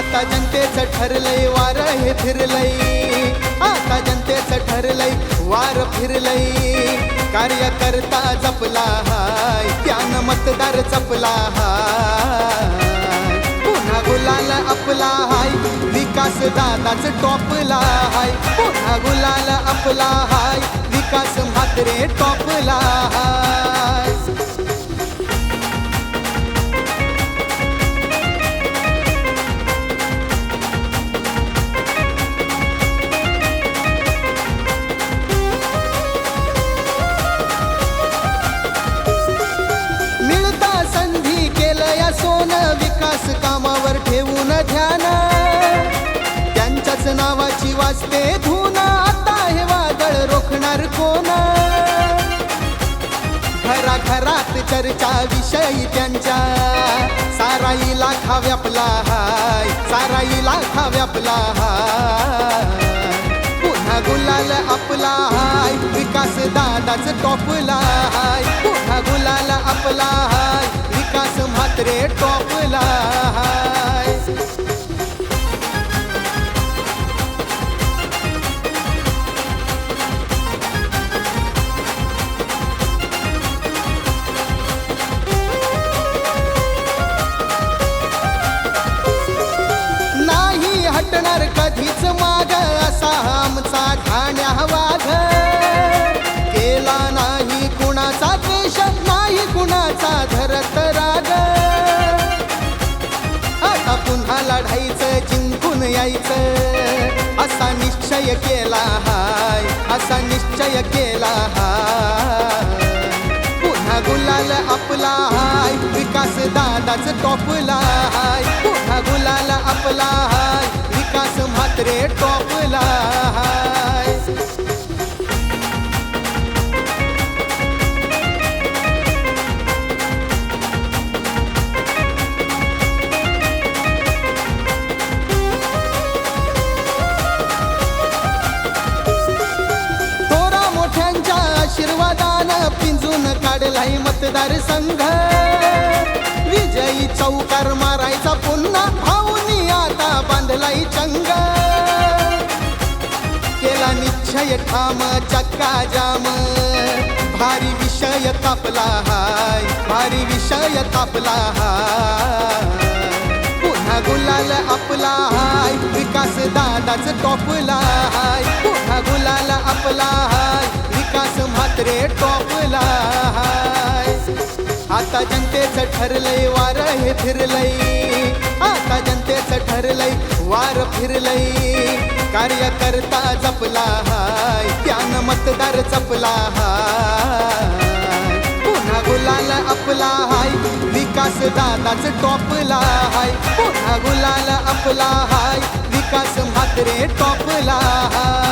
आता जनतेचं ठरलंय वार हे फिरलंय, आता जनतेचं ठरलंय वार फिरलंय. कार्यकर्ता जपला हाय त्यानं मतदार जपला हाय. पुन्हा गुलाल आपला हाय विकास दादाच टॉपला हाय. पुन्हा गुलाल आपला हाय विकास म्हात्रे टॉपला हाय. विकास कामावर ठेवून ध्यान, त्यांच्याच नावाची वाजते धून. आता हे वादळ रोखणार कोण? घराघरात चर्चा विषयी त्यांच्या, सारा इलाखा व्यापला हाय, सारा इलाखा व्यापला हाय. पुन्हा गुलाल आपला हाय विकास दादाच टॉपला हाय. पुन्हा गुलाल आपला हाय विकास म्हात्रे टॉपला हाय. नाही हटणार कधीच माग असा आमचा ठाण्या वाघ. केला नाही कुणाचा द्वेष, नाही कुणाचा धरत राग. आता पुन्हा लढायचं जिंकून यायचं असा निश्चय केला हाय, असा निश्चय केला हाय. पुन्हा गुलाल आपला हाय विकास दादाच टॉपला हाय. पुन्हा गुलाल आपला हाय विकास म्हात्रे टॉपला हाय. आशीर्वादानं पिंजून काढलाय मतदार संघ. विजयी चौकार मारायचा पुन्हा भाऊनी आता बांधलाय चंग. केला निश्चय ठाम चक्का जाम, भारी विषय तापला हाय, भारी विषय तापला हाय. पुन्हा गुलाल आपला हाय विकास दादाच टॉपला हाय. पुन्हा गुलाल आपला हाय विकास म्हात्रे टॉपला हाय. आता जनतेचं ठरलंय वार हे फिरलंय, आता जनतेचं ठरलंय वार फिरलंय. कार्यकर्ता जपला हाय त्यानं मतदार जपला हाय. पुन्हा गुलाल आपला हाय विकास दादाच टॉपला हाय. पुन्हा गुलाल आपला हाय विकास म्हात्रे टॉपला हाय.